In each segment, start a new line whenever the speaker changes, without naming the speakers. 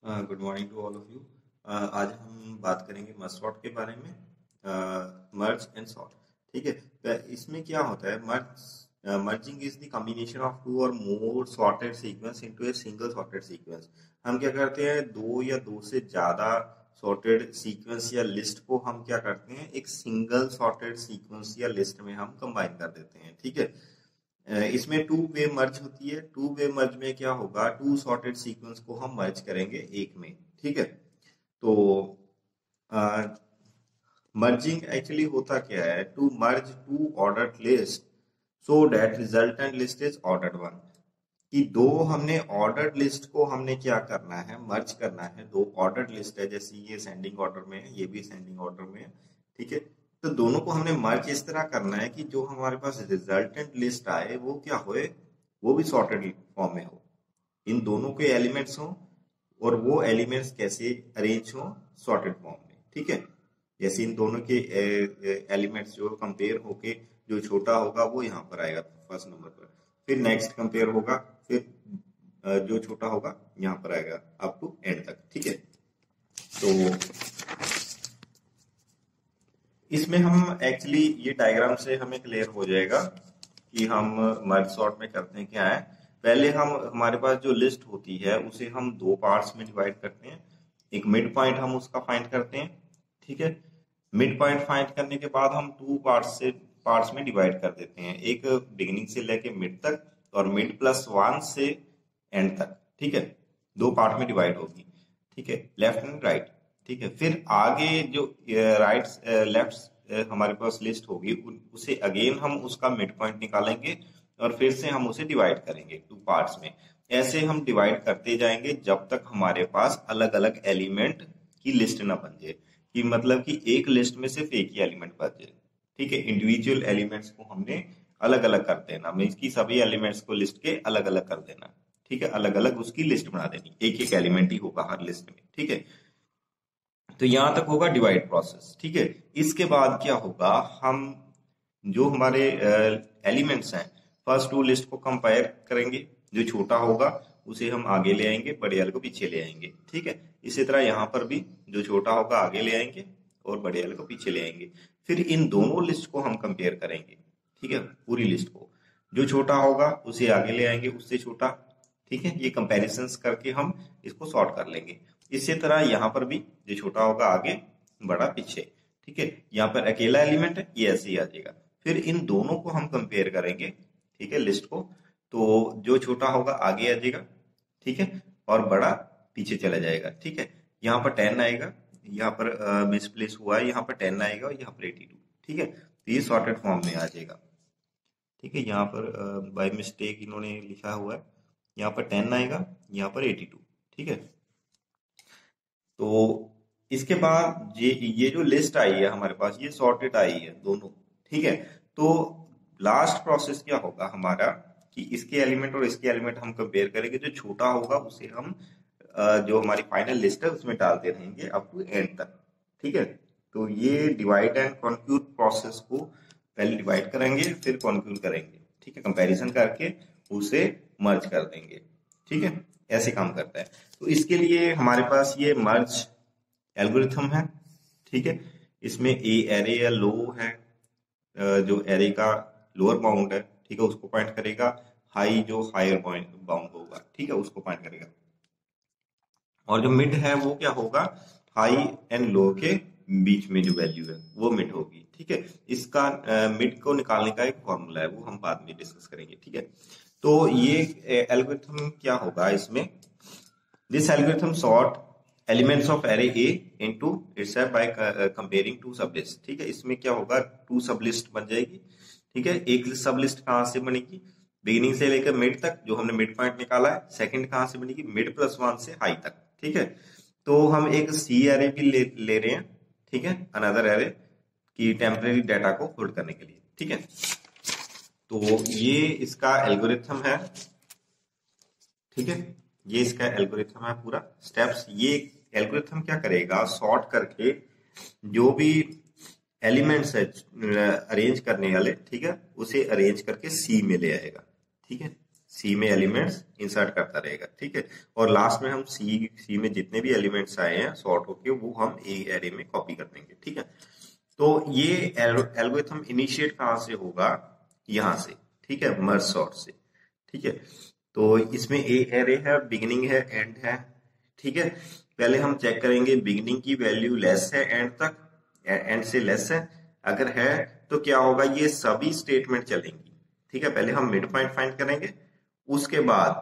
Good morning to all of you. आज हम बात करेंगे मर्ज सॉर्ट के बारे में। मर्ज एंड सॉर्ट, ठीक है। तो इसमें क्या होता है, merging is the combination of two और more sorted sequence into a single sorted sequence. हम क्या करते हैं, दो या दो से ज्यादा सॉर्टेड सीक्वेंस या लिस्ट को हम क्या करते हैं, एक सिंगल सॉर्टेड सीक्वेंस या लिस्ट में हम कंबाइन कर देते हैं, ठीक है। इसमें टू वे मर्ज होती है। टू वे मर्ज में क्या होगा, टू सॉर्टेड सीक्वेंस को हम मर्ज करेंगे एक में, ठीक है। तो मर्जिंग एक्चुअली होता क्या है, to merge two ordered list so that resultant list is ordered one. कि दो हमने ऑर्डर्ड लिस्ट को हमने क्या करना है, मर्ज करना है। दो ऑर्डर्ड लिस्ट है, जैसे ये असेंडिंग ऑर्डर में है, ये भी असेंडिंग ऑर्डर में है, ठीक है। तो दोनों को हमने मर्ज इस तरह करना है कि जो हमारे पास रिजल्टेंट लिस्ट आए वो क्या होए, वो भी सॉर्टेड फॉर्म में हो, इन दोनों के एलिमेंट्स हो, और वो एलिमेंट्स कैसे अरेंज हो, सॉर्टेड फॉर्म में, ठीक है। जैसे इन दोनों के एलिमेंट्स जो कंपेयर होके जो छोटा होगा वो यहाँ पर आएगा फर्स्ट नंबर पर, फिर नेक्स्ट कंपेयर होगा, फिर जो छोटा होगा यहाँ पर आएगा अप टू एंड तक, ठीक है। तो इसमें हम एक्चुअली ये डायग्राम से हमें क्लियर हो जाएगा कि हम मर्ज सॉर्ट में करते हैं क्या है। पहले हम, हमारे पास जो लिस्ट होती है उसे हम दो पार्ट्स में डिवाइड करते हैं। एक मिड पॉइंट हम उसका फाइंड करते हैं, ठीक है। मिड पॉइंट फाइंड करने के बाद हम टू पार्ट्स में डिवाइड कर देते हैं, एक बिगिनिंग से लेके मिड तक और मिड प्लस वन से एंड तक, ठीक है। दो पार्ट में डिवाइड होगी, ठीक है, लेफ्ट एंड राइट, ठीक है। फिर आगे जो राइट लेफ्ट हमारे पास लिस्ट होगी उसे अगेन हम उसका मिड पॉइंट निकालेंगे और फिर से हम उसे डिवाइड करेंगे टू पार्ट्स में। ऐसे हम डिवाइड करते जाएंगे जब तक हमारे पास अलग अलग एलिमेंट की लिस्ट ना बन जाए, कि मतलब कि एक लिस्ट में सिर्फ एक ही एलिमेंट बच जाए, ठीक है। इंडिविजुअल एलिमेंट्स को हमने अलग अलग कर देना, मीन्स की सभी एलिमेंट्स को लिस्ट के अलग अलग कर देना, ठीक है। अलग अलग उसकी लिस्ट बना देनी, एक एक एलिमेंट ही होगा हर लिस्ट में, ठीक है। तो यहां तक होगा डिवाइड प्रोसेस, ठीक है। इसके बाद क्या होगा, हम जो हमारे एलिमेंट्स हैं, फर्स्ट टू लिस्ट को कंपेयर करेंगे, जो छोटा होगा उसे हम आगे ले आएंगे, बड़े वाले को पीछे ले आएंगे, ठीक है। इसी तरह यहाँ पर भी जो छोटा होगा आगे ले आएंगे और बड़े वाले को पीछे ले आएंगे। फिर इन दोनों लिस्ट को हम कंपेयर करेंगे, ठीक है, पूरी लिस्ट को। जो छोटा होगा उसे आगे ले आएंगे, उससे छोटा, ठीक है। ये कंपेरिजन करके हम इसको सॉर्ट कर लेंगे। इसी तरह यहाँ पर भी जो छोटा होगा आगे, बड़ा पीछे, ठीक है। यहाँ पर अकेला एलिमेंट है, ये ऐसे ही आ जाएगा। फिर इन दोनों को हम कंपेयर करेंगे, ठीक है, लिस्ट को। तो जो छोटा होगा आगे आ जाएगा, ठीक है, और बड़ा पीछे चला जाएगा, ठीक है। यहाँ पर 10 आएगा, यहाँ पर मिसप्लेस हुआ है, यहाँ पर 10 आएगा और यहाँ पर 82, ठीक है। तो ये सॉर्टेड फॉर्म में आ जाएगा, ठीक है। यहाँ पर बाय मिस्टेक इन्होंने लिखा हुआ है, यहाँ पर 10 आएगा, यहाँ पर 82, ठीक है। तो इसके बाद ये जो लिस्ट आई है हमारे पास, ये सॉर्टेड आई है दोनों, ठीक है। तो लास्ट प्रोसेस क्या होगा हमारा, कि इसके एलिमेंट और इसके एलिमेंट हम कंपेयर करेंगे, जो छोटा होगा उसे हम जो हमारी फाइनल लिस्ट है उसमें डालते रहेंगे अप टू एंड तक, ठीक है। तो ये डिवाइड एंड कॉन्क्यूर प्रोसेस को पहले डिवाइड करेंगे फिर कॉन्क्यूर करेंगे, ठीक है, कंपैरिजन करके उसे मर्ज कर देंगे, ठीक है। ऐसे काम करता है। तो इसके लिए हमारे पास ये मर्ज एल्गोरिथम है, ठीक है। इसमें ए एरे या लो है, जो एरे का लोअर बाउंड है, ठीक है, उसको पॉइंट करेगा। हाई जो हायर बाउंड होगा, ठीक है, उसको पॉइंट करेगा। और जो मिड है वो क्या होगा, हाई एंड लो के बीच में जो वैल्यू है वो मिड होगी, ठीक है। इसका मिड को निकालने का एक फॉर्मूला है, वो हम बाद में डिस्कस करेंगे, ठीक है। तो ये एल्गोरिथम क्या होगा इसमें, this algorithm sort elements of array A into itself by comparing two sublist, ठीक है। इसमें क्या होगा, टू सबलिस्ट बन जाएगी, ठीक है। एक सबलिस्ट कहां से बनेगी, बिगिनिंग से लेकर मिड तक, जो हमने मिड पॉइंट निकाला है। सेकंड कहां से बनेगी, मिड प्लस वन से हाई तक, ठीक है। तो हम एक सी एरे भी ले रहे हैं, ठीक है, अनदर एरे की टेम्परेरी डाटा को होल्ड करने के लिए, ठीक है। तो ये इसका एल्गोरिथम है, ठीक है। ये इसका एल्गोरिथम है पूरा स्टेप्स। ये एल्गोरिथम क्या करेगा, सॉर्ट करके जो भी एलिमेंट्स है अरेंज करने वाले, ठीक है, उसे अरेंज करके सी में ले आएगा, ठीक है। सी में एलिमेंट्स इंसर्ट करता रहेगा, ठीक है। और लास्ट में हम सी में जितने भी एलिमेंट्स आए हैं सॉर्ट होके वो हम ए एरे में कॉपी कर देंगे, ठीक है। तो ये एल्गोरिथम इनिशिएट कहाँ से होगा, यहाँ से, ठीक है, मर्ज सॉर्ट से, ठीक है। तो इसमें ए एरे है, बिगिनिंग है, एंड है, ठीक है। पहले हम चेक करेंगे बिगिनिंग की वैल्यू लेस है एंड तक, एंड से लेस है, अगर है तो क्या होगा, ये सभी स्टेटमेंट चलेंगी, ठीक है। पहले हम मिड पॉइंट फाइंड करेंगे, उसके बाद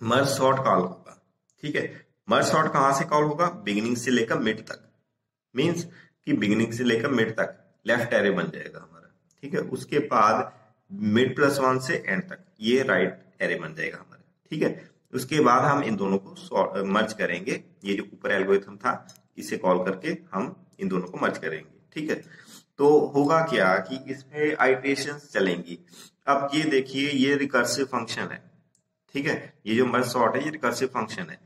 मर्ज सॉर्ट कॉल होगा, ठीक है। मर्ज सॉर्ट कहां से कॉल होगा, बिगिनिंग से लेकर मिड तक, मींस कि बिगिनिंग से लेकर मिड तक लेफ्ट एरे बन जाएगा हमारा, ठीक है। उसके बाद मिड प्लस 1 से एंड तक ये राइट एरे बन जाएगा हमारा, ठीक है। उसके बाद हम इन दोनों को मर्ज करेंगे, ये जो ऊपर एल्गोरिथम था इसे कॉल करके हम इन दोनों को मर्ज करेंगे, ठीक है। तो होगा क्या कि इसमें आइटरेशंस चलेंगी। अब ये देखिए, ये रिकर्सिव फंक्शन है, ठीक है। ये जो मर्ज सॉर्ट है ये रिकर्सिव फंक्शन है,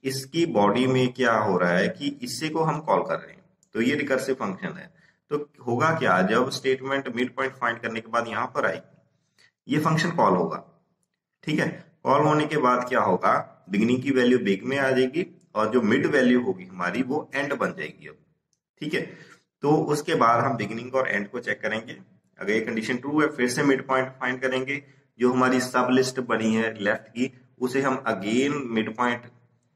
इसकी बॉडी में क्या हो रहा है कि इससे को हम कॉल कर रहे हैं, तो ये रिकर्सिव फंक्शन है। तो होगा क्या, जब स्टेटमेंट मिड पॉइंट फाइंड करने के बाद यहां पर आएगी ये फंक्शन कॉल होगा, ठीक है। कॉल होने के बाद क्या होगा, बिगिनिंग की वैल्यू बिग में आ जाएगी और जो मिड वैल्यू होगी हमारी वो एंड बन जाएगी अब, ठीक है। तो उसके बाद हम बिगिनिंग और एंड को चेक करेंगे, अगर ये कंडीशन ट्रू है फिर से मिड पॉइंट फाइंड करेंगे, जो हमारी सब लिस्ट बनी है लेफ्ट की उसे हम अगेन मिड पॉइंट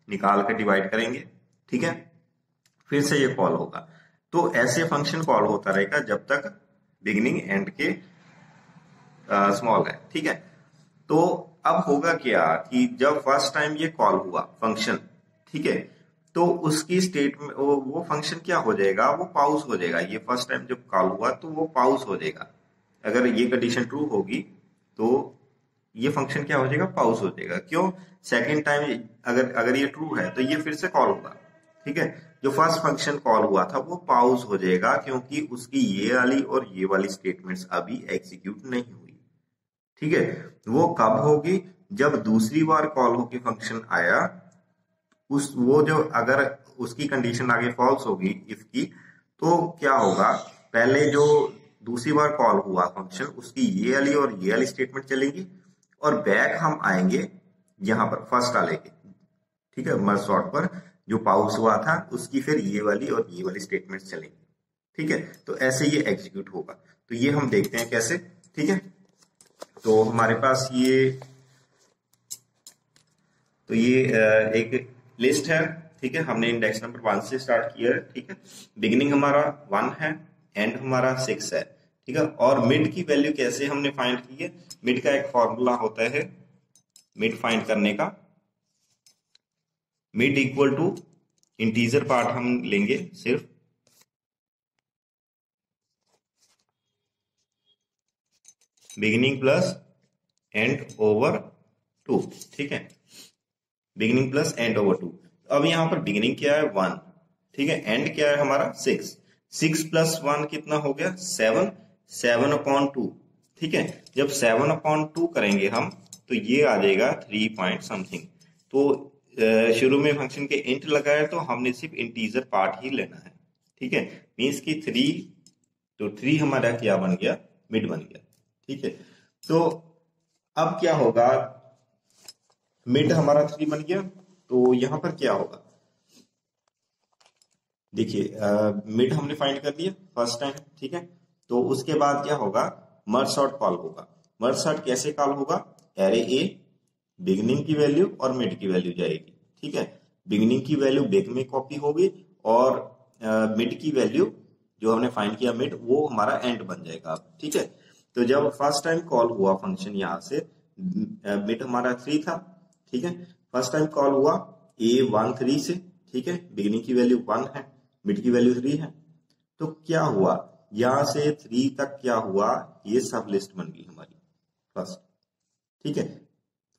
निकाल कर डिवाइड करेंगे, ठीक है। फिर से ये कॉल होगा। तो ऐसे फंक्शन कॉल होता रहेगा जब तक बिगिनिंग एंड के स्मॉल है, ठीक है। तो अब होगा क्या कि जब फर्स्ट टाइम ये कॉल हुआ फंक्शन, ठीक है, तो उसकी स्टेट में वो फंक्शन क्या हो जाएगा, वो पाउस हो जाएगा। ये फर्स्ट टाइम जब कॉल हुआ तो वो पाउस हो जाएगा, अगर ये कंडीशन ट्रू होगी तो ये फंक्शन क्या हो जाएगा, पाउस हो जाएगा। क्यों, सेकंड टाइम अगर ये ट्रू है तो ये फिर से कॉल होगा, ठीक है। जो फर्स्ट फंक्शन कॉल हुआ था वो पाउस हो जाएगा क्योंकि उसकी ये वाली और ये वाली स्टेटमेंट्स अभी एग्जीक्यूट नहीं हुई, ठीक है। वो कब होगी, जब दूसरी बार कॉल होके फंक्शन आया, वो जो अगर उसकी कंडीशन आगे फॉल्स होगी इफ की, तो क्या होगा, पहले जो दूसरी बार कॉल हुआ फंक्शन उसकी ये वाली और ये वाली स्टेटमेंट चलेगी और बैक हम आएंगे यहां पर फर्स्ट वाले के, ठीक है, मर्ज सॉर्ट पर जो पाउस हुआ था उसकी फिर ये वाली और ये वाली स्टेटमेंट चलेंगी, ठीक है। तो ऐसे ये एग्जीक्यूट होगा। तो ये हम देखते हैं कैसे, ठीक है। तो हमारे पास ये एक लिस्ट है, ठीक है। हमने इंडेक्स नंबर 1 से स्टार्ट किया है, ठीक है। बिगिनिंग हमारा 1 है, एंड हमारा 6 है, ठीक है। और मिड की वैल्यू कैसे हमने फाइंड की है, मिड का एक फॉर्मूला होता है मिड फाइंड करने का, mid equal to integer part हम लेंगे सिर्फ, बिगिनिंग प्लस एंड ओवर 2, ठीक है, बिगिनिंग प्लस एंड ओवर 2। अब यहां पर बिगिनिंग क्या है 1, ठीक है, एंड क्या है हमारा 6 प्लस 1 कितना हो गया 7/2, ठीक है। जब 7/2 करेंगे हम तो ये आ जाएगा 3 पॉइंट समथिंग। तो शुरू में फंक्शन के इंट लगाया तो हमने सिर्फ इंटीजर पार्ट ही लेना है, ठीक है। मीन्स की 3, तो 3 हमारा क्या बन गया, मिड बन गया, ठीक है। तो अब क्या होगा, मिड हमारा 3 बन गया, तो यहां पर क्या होगा, देखिए मिड हमने फाइंड कर लिया फर्स्ट टाइम, ठीक है। तो उसके बाद क्या होगा, मर्ज सॉर्ट कॉल होगा। मर्ज सॉर्ट कैसे कॉल होगा, एरे ए बिगिनिंग की वैल्यू और मिड की वैल्यू जाएगी, ठीक है। बिगिनिंग की वैल्यू बिग में कॉपी होगी और मिड की वैल्यू जो हमने फाइंड किया मिड वो हमारा एंड बन जाएगा, ठीक है। तो जब फर्स्ट टाइम कॉल हुआ फंक्शन यहां से, मिड हमारा 3 था, ठीक है। फर्स्ट टाइम कॉल हुआ A1 3 से, ठीक है, बिगिनिंग की वैल्यू 1 है, मिड की वैल्यू 3 है। तो क्या हुआ, यहां से 3 तक क्या हुआ, ये सब लिस्ट बन गई हमारी फर्स्ट, ठीक है,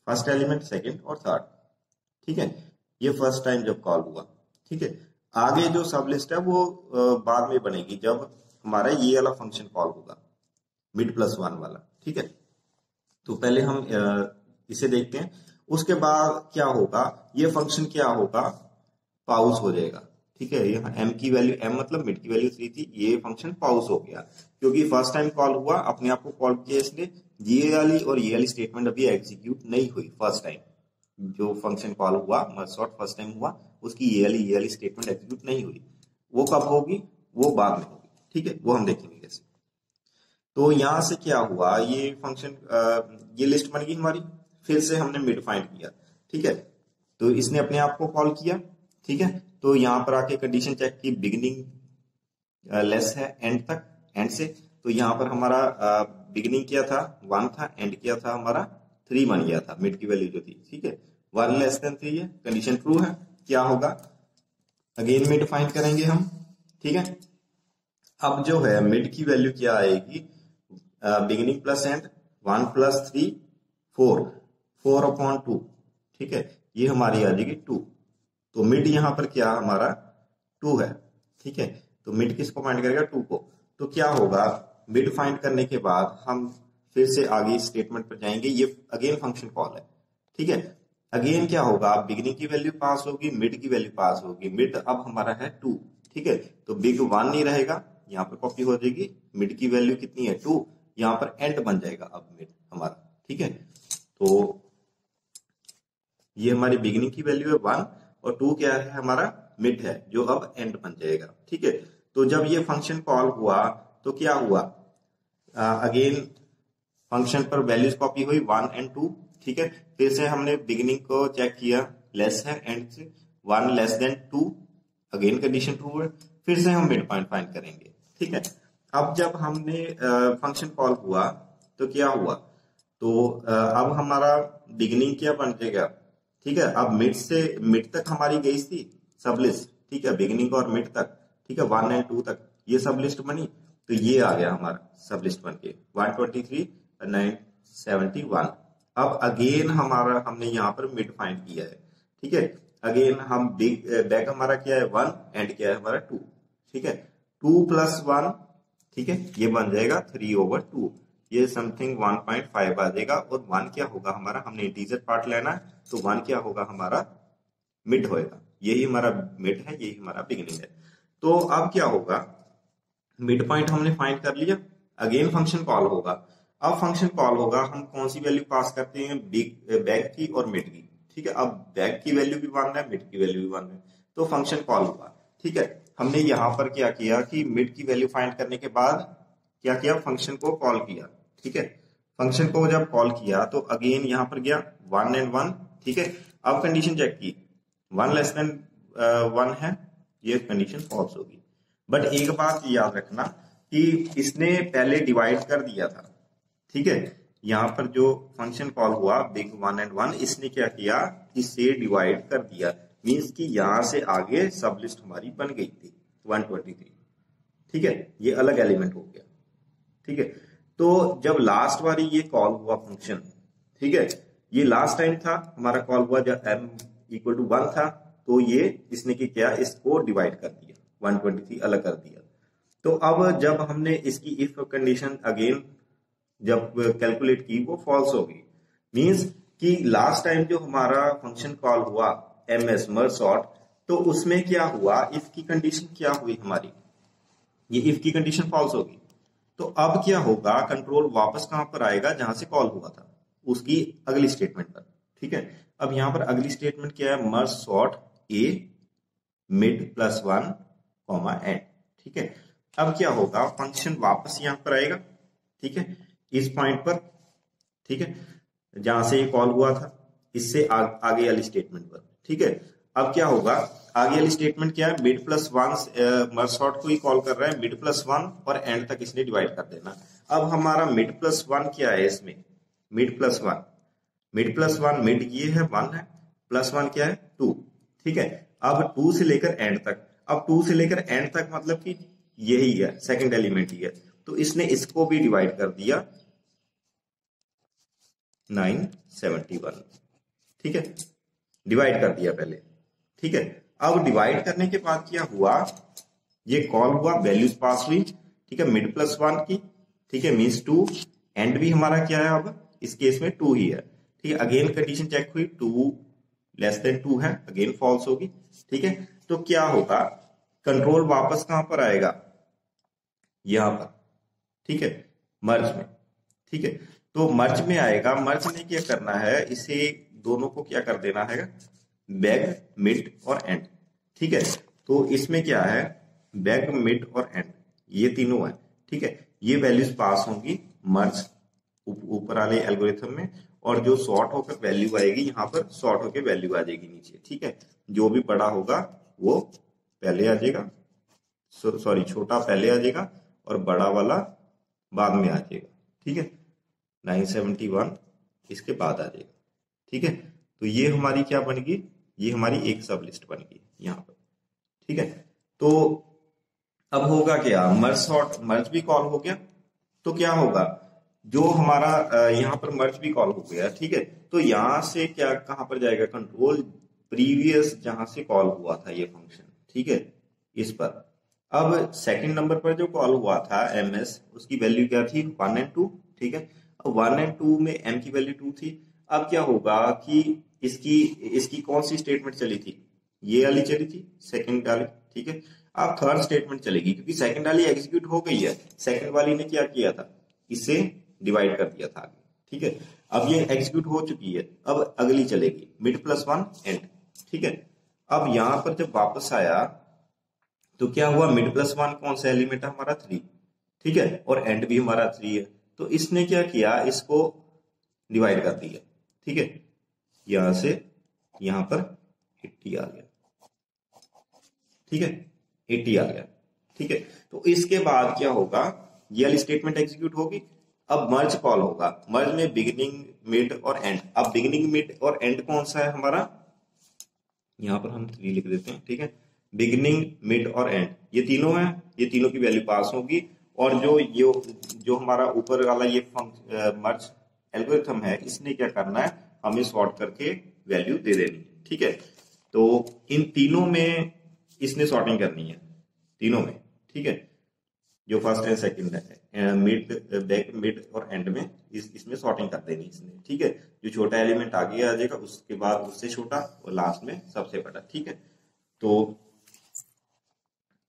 फर्स्ट एलिमेंट, सेकंड और थर्ड, ठीक है। ये फर्स्ट टाइम जब कॉल हुआ, ठीक है। आगे जो सब लिस्ट है वो बाद में बनेगी जब हमारा ये वाला फंक्शन कॉल होगा, मिड प्लस 1 वाला, ठीक है। तो पहले हम इसे देखते हैं। उसके बाद क्या होगा, ये फंक्शन क्या होगा, पाउस हो जाएगा, ठीक है। यहाँ m की वैल्यू, m मतलब मिड की वैल्यू 3 थी, ये फंक्शन पाउस हो गया क्योंकि फर्स्ट टाइम कॉल हुआ, अपने आप को कॉल किया इसने, ये वाली स्टेटमेंट अभी एग्जीक्यूट नहीं हुई फर्स्ट टाइम। जो फंक्शन कॉल हुआ मर्ज सॉर्ट फर्स्ट टाइम हुआ, उसकी ये वाली स्टेटमेंट एग्जीक्यूट नहीं हुई। वो कब होगी? वो बाद में होगी, ठीक है, वो हम देखेंगे कैसे। तो यहां से क्या हुआ, ये फंक्शन ये लिस्ट बन गई हमारी, फिर से हमने मिड फाइंड किया, ठीक है। तो इसने अपने आप को कॉल किया, ठीक है। तो यहां पर आके कंडीशन चेक की, बिगिनिंग लेस है एंड तक, एंड से। तो यहाँ पर हमारा बिगिनिंग क्या था 1 था, एंड क्या था हमारा 3 बन गया था, मिड की वैल्यू जो थी, ठीक है। 1 लेस देन 3 है, कंडीशन ट्रू है। क्या होगा, अगेन मिड फाइंड करेंगे हम, ठीक है। अब जो है मिड की वैल्यू क्या आएगी, बिगिनिंग प्लस एंड 1 प्लस 3 4/2, ठीक है, ये हमारी आ जाएगी 2। तो मिड यहां पर क्या हमारा 2 है, ठीक है। तो मिड किसको फाइंड करेगा, 2 को। तो क्या होगा, मिड फाइंड करने के बाद हम फिर से आगे स्टेटमेंट पर जाएंगे, ये अगेन फंक्शन कॉल है, ठीक है। अगेन क्या होगा, बिगिनिंग की वैल्यू पास होगी, मिड की वैल्यू पास होगी। मिड अब हमारा है 2, ठीक है। तो बिग 1 नहीं रहेगा, यहाँ पर कॉपी हो जाएगी। मिड की वैल्यू कितनी है 2, यहाँ पर एंड बन जाएगा अब मिड हमारा, ठीक है। तो ये हमारी बिगिनिंग की वैल्यू है 1 और 2 क्या है हमारा मिड है, जो अब एंड बन जाएगा, ठीक है। तो जब ये फंक्शन कॉल हुआ तो क्या हुआ, अगेन फंक्शन पर वैल्यूज कॉपी हुई 1 एंड 2, ठीक है। फिर से हमने बिगिनिंग को चेक किया, लेस है एंड से 1 less than 2, again condition true है। फिर से हम मिड पॉइंट फाइंड करेंगे, ठीक है। अब जब हमने फंक्शन कॉल हुआ तो क्या हुआ, तो अब हमारा बिगिनिंग क्या बन जाएगा, ठीक है। अब मिड से मिड तक हमारी गई थी सब लिस्ट, ठीक है, बिगिनिंग और मिड तक, ठीक है, 1 एंड 2 तक ये सब लिस्ट बनी। तो ये आ गया हमारा सब लिस्ट बन के 123 971। अब अगेन हमारा हमने यहाँ पर मिड फाइंड किया है, ठीक है। अगेन हम बिग बैक हमारा क्या है 1, एंड क्या है हमारा 2, ठीक है। 2 प्लस 1, ठीक है, ये बन जाएगा 3/2, ये समथिंग 1.5 आ जाएगा। और 1 क्या होगा हमारा, हमने इंटीजर पार्ट लेना है, तो 1 क्या होगा हमारा मिड होएगा। यही हमारा मिड है, यही हमारा बिगिनिंग है। तो अब क्या होगा, मिड पॉइंट हमने फाइंड कर लिया, अगेन फंक्शन कॉल होगा। अब फंक्शन कॉल होगा, हम कौन सी वैल्यू पास करते हैं, बिग बैक की और मिड की, ठीक है। अब बैक की वैल्यू भी 1 है, मिड की वैल्यू भी 1 है, तो फंक्शन कॉल हुआ, ठीक है। हमने यहां पर क्या किया कि मिड की वैल्यू फाइंड करने के बाद क्या किया, फंक्शन को कॉल किया, ठीक है। फंक्शन को जब कॉल किया तो अगेन यहां पर गया 1 एंड 1, ठीक है। अब कंडीशन चेक की, 1 लेस देन 1 है, ये कंडीशन फॉल्स होगी। बट एक बात याद रखना कि इसने पहले डिवाइड कर दिया था, ठीक है। यहां पर जो फंक्शन कॉल हुआ बिग 1 एंड 1, इसने क्या किया, इसे डिवाइड कर दिया। मींस कि यहां से आगे सब लिस्ट हमारी बन गई थी 123, ठीक है, ये अलग एलिमेंट हो गया, ठीक है। तो जब लास्ट बारी ये कॉल हुआ फंक्शन, ठीक है, ये लास्ट टाइम था हमारा कॉल हुआ जब m = 1 था, तो ये इसने क्या, इसको डिवाइड कर दिया, 123 अलग कर दिया। तो अब जब हमने इसकी इफ कंडीशन अगेन जब कैलकुलेट की, वो फॉल्स हो गई। मींस कि लास्ट टाइम जो हमारा फंक्शन कॉल हुआ ms मर्ज सॉर्ट, तो उसमें क्या हुआ, इफ की कंडीशन क्या हुई हमारी, ये इफ की कंडीशन फॉल्स होगी। तो अब क्या होगा, कंट्रोल वापस कहां पर आएगा, जहां से कॉल हुआ था, उसकी अगली स्टेटमेंट पर, ठीक है। अब यहां पर अगली स्टेटमेंट क्या है, merge sort A mid +1 and, ठीक है। अब क्या होगा, फंक्शन वापस यहां पर आएगा, ठीक है, इस पॉइंट पर, ठीक है, जहां से ये कॉल हुआ था, इससे आगे वाली स्टेटमेंट पर, ठीक है। अब क्या होगा, आगे वाली स्टेटमेंट क्या है, मिड +1 मर्ज सॉर्ट को ही कॉल कर रहा है, मिड +1 और एंड तक इसने डिवाइड कर देना। अब हमारा मिड +1 क्या है इसमें, मिड +1 मिड ये है 1 है, +1 क्या है 2, ठीक है। अब 2 से लेकर एंड तक, अब 2 से लेकर एंड तक मतलब कि यही है, सेकंड एलिमेंट ही है, तो इसने इसको भी डिवाइड कर दिया 971, ठीक है, डिवाइड कर दिया पहले, ठीक है। अब डिवाइड करने के बाद क्या हुआ, ये कॉल हुआ, वैल्यूज पास हुई, ठीक है, मिड +1 की, ठीक है, मींस 2, एंड भी हमारा क्या है, अब इस केस में 2 ही है, ठीक है। अगेन कंडीशन चेक हुई, 2 लेस देन 2 है, अगेन फॉल्स होगी, ठीक है। तो क्या होगा, कंट्रोल वापस कहां पर आएगा, यहां पर, ठीक है, मर्ज में, ठीक है। तो मर्ज में आएगा, मर्ज में क्या करना है, इसे दोनों को क्या कर देना है, बैग, मिड और एंड। ठीक है, तो इसमें क्या है, बैग, मिड और एंड ये तीनों है। ठीक है, ये वैल्यूज पास होंगी मर्ज ऊपर वाले एल्गोरिथम में, और जो सॉर्ट होकर वैल्यू आएगी यहाँ पर सॉर्ट होकर वैल्यू आ जाएगी नीचे। ठीक है, जो भी बड़ा होगा वो पहले आ जाएगा, सॉरी छोटा पहले आ जाएगा और बड़ा वाला बाद में आ जाएगा। ठीक है, 971 इसके बाद आ जाएगा। ठीक है, तो ये हमारी क्या बन गई, ये हमारी एक सब लिस्ट बन गई यहाँ पर। ठीक है, तो अब होगा क्या, मर्ज सॉर्ट, मर्ज भी कॉल हो गया, तो क्या होगा, जो हमारा यहाँ पर मर्ज भी कॉल हो गया। ठीक है, तो यहां से क्या कहां पर जाएगा, कंट्रोल प्रीवियस जहां से कॉल हुआ था ये फंक्शन। ठीक है, इस पर अब सेकंड नंबर पर जो कॉल हुआ था ms, उसकी वैल्यू क्या थी, 1 और 2। ठीक है, अब 1 और 2 में m की वैल्यू 2 थी। अब क्या होगा कि इसकी इसकी कौन सी स्टेटमेंट चली थी, ये वाली चली थी, सेकंड वाली। ठीक है, अब थर्ड स्टेटमेंट चलेगी, क्योंकि सेकंड वाली एग्जीक्यूट हो गई है, सेकंड वाली ने क्या किया था, इसे डिवाइड कर दिया था आगे। ठीक है, अब ये एग्जीक्यूट हो चुकी है, अब अगली चलेगी मिड प्लस 1 एंड। ठीक है, अब यहां पर जब वापस आया तो क्या हुआ, मिड प्लस 1 कौन सा एलिमेंट है हमारा, 3। ठीक है, और एंड भी हमारा 3 है, तो इसने क्या किया, इसको डिवाइड कर दिया। ठीक है, यहां से यहां पर 80 आ गया। ठीक है, 80 आ गया। ठीक है, तो इसके बाद क्या होगा, ये वाली स्टेटमेंट एग्जीक्यूट होगी। अब मर्ज कॉल होगा, मर्ज में बिगिनिंग, मिड और एंड। अब बिगिनिंग, मिड और एंड कौन सा है हमारा, यहां पर हम 3 लिख देते हैं। ठीक है, बिगिनिंग, मिड और एंड ये तीनों है, ये तीनों की वैल्यू पास होगी, और जो हमारा ऊपर वाला ये मर्ज एल्गोरिथम है, इसने क्या करना है, हमें सॉर्ट करके वैल्यू दे देनी है। ठीक है, तो इन तीनों में इसने सॉर्टिंग करनी है, तीनों में। ठीक है, जो फर्स्ट एंड सेकंड है, मिड, बैक, मिड और एंड में इसमें सॉर्टिंग कर देनी इसने। ठीक है, जो छोटा एलिमेंट आगे आ जाएगा, उसके बाद उससे छोटा, और लास्ट में सबसे बड़ा। ठीक है, तो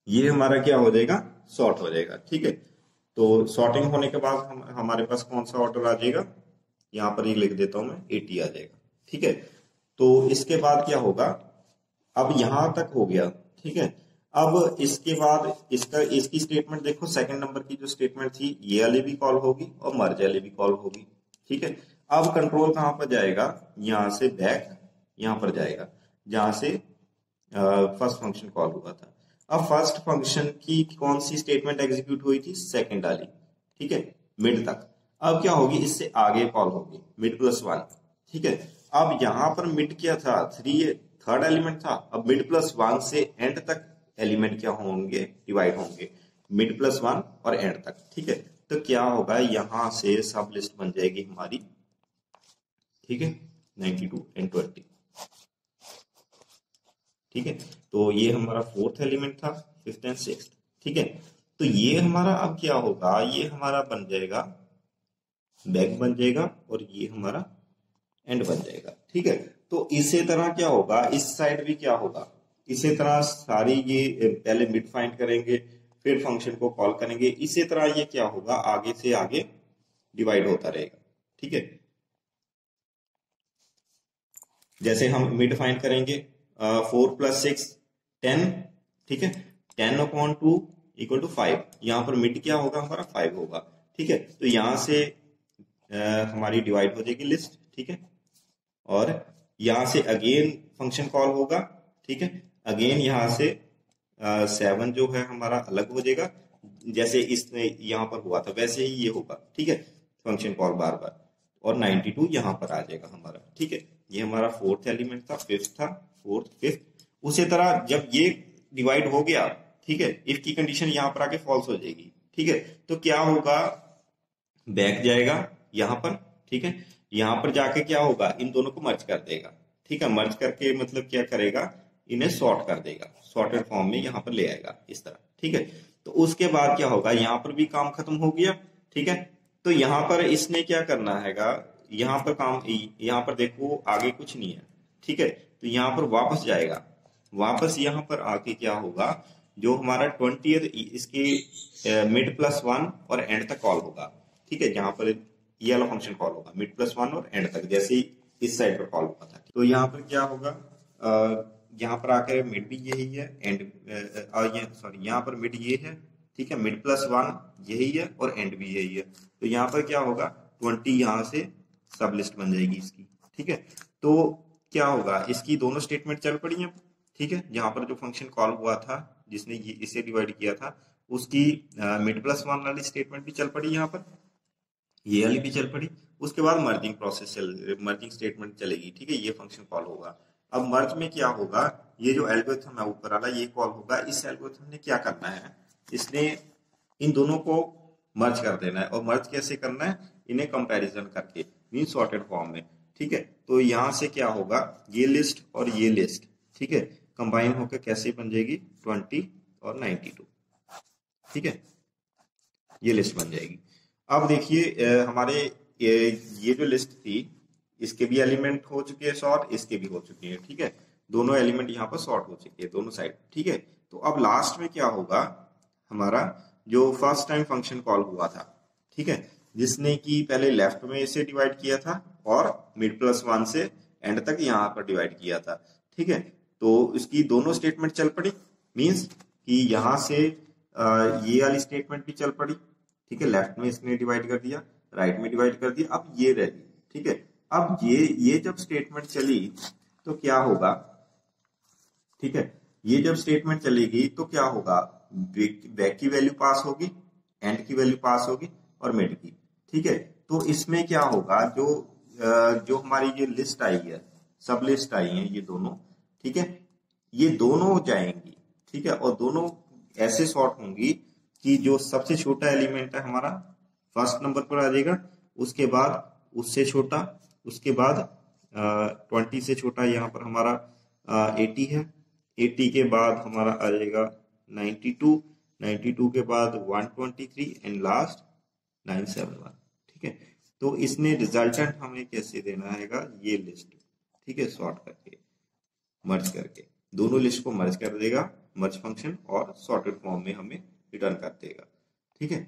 ये हमारा क्या हो जाएगा, सॉर्ट हो जाएगा। ठीक है, तो सॉर्टिंग होने के बाद हमारे पास कौन सा ऑर्डर आ जाएगा, यहां पर ये लिख देता हूं मैं, 80 आ जाएगा। ठीक है, तो इसके बाद क्या होगा, अब यहां तक हो गया। ठीक है, अब इसके बाद इसकी स्टेटमेंट देखो, सेकंड नंबर की जो स्टेटमेंट थी, ये वाली भी कॉल होगी और मर्ज वाली भी कॉल होगी। ठीक है, अब कंट्रोल कहां पर जाएगा, यहां से बैक यहां पर जाएगा जहां से फर्स्ट फंक्शन कॉल हुआ था। अब फर्स्ट फंक्शन की कौन सी स्टेटमेंट एग्जीक्यूट हुई थी, सेकंड वाली। ठीक है, मिड तक। अब क्या होगी, इससे आगे कॉल होगी मिड प्लस 1। ठीक है, अब यहां पर मिड क्या था, 3 थर्ड एलिमेंट था। अब मिड प्लस 1 से एंड तक एलिमेंट क्या होंगे, डिवाइड होंगे, मिड प्लस 1 और एंड तक। ठीक है, तो क्या होगा, यहां से सब लिस्ट बन जाएगी हमारी। ठीक है, 92 एंड 20। ठीक है, तो ये हमारा फोर्थ एलिमेंट था, फिफ्थ एंड सिक्स्थ। ठीक है, तो ये हमारा अब क्या होगा, ये हमारा बन जाएगा बैक बन जाएगा, और ये हमारा एंड बन जाएगा। ठीक है, तो इसी तरह क्या होगा, इस साइड भी क्या होगा, इसी तरह सारी ये पहले मिड फाइंड करेंगे, फिर फंक्शन को कॉल करेंगे, इसी तरह ये क्या होगा, आगे से आगे डिवाइड होता रहेगा। ठीक है, जैसे हम मिड फाइंड करेंगे, 4 + 6 10। ठीक है, 10/2 = 5। यहां पर मिड क्या होगा हमारा, 5 होगा। ठीक है, तो यहां से हमारी डिवाइड हो जाएगी लिस्ट। ठीक है, और यहां से अगेन फंक्शन कॉल होगा। ठीक है, अगेन यहां से 7 जो है हमारा अलग हो जाएगा, जैसे इसने यहां पर हुआ था वैसे ही ये होगा। ठीक है, फंक्शन कॉल बार बार, और 92 यहां पर आ जाएगा हमारा। ठीक है, ये हमारा फोर्थ एलिमेंट था, फिफ्थ था, फोर्थ फिफ्थ। उसी तरह जब ये डिवाइड हो गया, ठीक है, इफ की कंडीशन यहां पर आके फॉल्स हो जाएगी। ठीक है, तो क्या होगा, बैक जाएगा यहां पर। ठीक है, यहां पर जाके क्या होगा, इन दोनों को मर्ज कर देगा। ठीक है, मर्ज करके मतलब क्या करेगा, इन्हें सॉर्ट कर देगा, सॉर्टेड फॉर्म में यहां पर ले आएगा इस तरह। ठीक है, तो उसके बाद क्या होगा, यहां पर भी काम खत्म हो गया। ठीक है, तो यहां पर इसने क्या करना हैगा, यहां पर काम, यहां पर देखो आगे कुछ नहीं है। ठीक है, तो यहां पर वापस जाएगा, वापस यहां पर आके क्या होगा, जो हमारा 20th इसके मिड +1 और एंड तक कॉल होगा। ठीक है, जहां पर ये वाला फंक्शन कॉल होगा मिड प्लस वन और एंड तक, जैसे ही इस साइड पर कॉल हुआ था। तो यहाँ पर क्या होगा, यहाँ पर आकर मिड भी यही है, एंड ये सॉरी यहाँ पर मिड ये है, ठीक है, मिड प्लस वन यही है और एंड भी यही है। तो यहाँ पर क्या होगा 20 यहाँ से सब लिस्ट बन जाएगी इसकी, ठीक है। तो क्या होगा, इसकी दोनों स्टेटमेंट चल पड़ी हैं, ठीक है। जहां पर जो फंक्शन कॉल हुआ था जिसने ये इसे डिवाइड किया था उसकी मिड प्लस वन वाली स्टेटमेंट भी चल पड़ी, यहाँ पर ये वाली भी चल पड़ी। उसके बाद मर्जिंग स्टेटमेंट चलेगी, ठीक है, ये फंक्शन कॉल होगा। अब मर्ज में क्या होगा, ये जो एल्गोरिथम है ऊपर वाला ये कॉल होगा। इस एल्गोरिथम ने क्या करना है, इसने इन दोनों को मर्ज कर देना है। और मर्ज कैसे करना है, इन्हें कंपैरिजन करके, मीन सॉर्टेड फॉर्म में, ठीक है। तो यहां से क्या होगा, ये लिस्ट और ये लिस्ट, ठीक है, कंबाइन होकर कैसे बन जाएगी 20 और 92, ठीक है, ये लिस्ट बन जाएगी। अब देखिए हमारे ये जो लिस्ट थी इसके भी एलिमेंट हो चुके हैं सॉर्ट, इसके भी हो चुके हैं, ठीक है, दोनों एलिमेंट यहाँ पर सॉर्ट हो चुके हैं दोनों साइड, ठीक है। तो अब लास्ट में क्या होगा, हमारा जो फर्स्ट टाइम फंक्शन कॉल हुआ था, ठीक है, जिसने कि पहले लेफ्ट में इसे डिवाइड किया था और मिड प्लस वन से एंड तक यहाँ पर डिवाइड किया था, ठीक है। तो इसकी दोनों स्टेटमेंट चल पड़ी, मीन्स कि यहाँ से ये वाली स्टेटमेंट भी चल पड़ी, ठीक है, लेफ्ट में इसने डिवाइड कर दिया, राइट में डिवाइड कर दिया, अब ये रह गई, ठीक है। अब ये जब स्टेटमेंट चली तो क्या होगा, ठीक है, ये जब स्टेटमेंट चलेगी तो क्या होगा, बैक की वैल्यू पास होगी, एंड की वैल्यू पास होगी और मिड की, ठीक है। तो इसमें क्या होगा, जो हमारी ये लिस्ट आई है, सब लिस्ट आई है ये दोनों, ठीक है, ये दोनों जाएंगी, ठीक है, और दोनों ऐसे सॉर्ट होंगी कि जो सबसे छोटा एलिमेंट है हमारा फर्स्ट नंबर पर आ जाएगा, उसके बाद उससे छोटा, उसके बाद 20 से छोटा यहाँ पर हमारा 80 है, 80 के बाद हमारा आ जाएगा 92, 92 के बाद 123 एंड लास्ट 971, ठीक है। तो इसने रिजल्टेंट हमें कैसे देना हैगा, ये लिस्ट, ठीक है, सॉर्ट करके, मर्ज करके, दोनों लिस्ट को मर्ज कर देगा मर्ज फंक्शन, और सॉर्टेड फॉर्म में हमें रिटर्न कर देगा, ठीक है।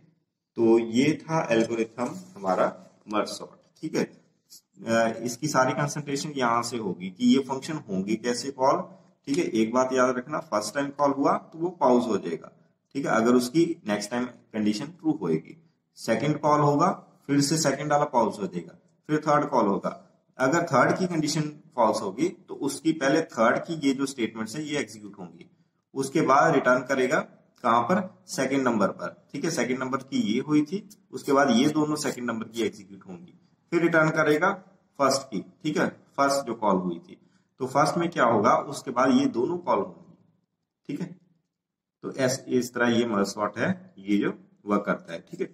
तो ये था एल्गोरिथम हमारा मर्ज सॉर्ट, ठीक है। इसकी सारी कंसंट्रेशन यहाँ से होगी कि ये फंक्शन होंगे कैसे कॉल, ठीक है। एक बात याद रखना, फर्स्ट टाइम कॉल हुआ तो वो पॉज हो जाएगा, ठीक है, अगर उसकी नेक्स्ट टाइम कंडीशन ट्रू होएगी। सेकंड कॉल होगा, फिर से सेकंड वाला पॉज हो जाएगा, फिर थर्ड कॉल होगा, अगर थर्ड की कंडीशन फॉल्स होगी तो उसकी पहले थर्ड की ये जो स्टेटमेंट्स है ये एग्जीक्यूट होंगी, उसके बाद रिटर्न करेगा कहां पर, सेकंड नंबर पर, ठीक है। सेकंड नंबर की ये हुई थी, उसके बाद ये दोनों सेकंड नंबर की एग्जीक्यूट होंगी, फिर रिटर्न करेगा फर्स्ट की, ठीक है, फर्स्ट जो कॉल हुई थी। तो फर्स्ट में क्या होगा, उसके बाद ये दोनों कॉल होंगी, ठीक है। तो इस तरह ये मर्ज सॉर्ट है, ये जो वर्क करता है, ठीक है।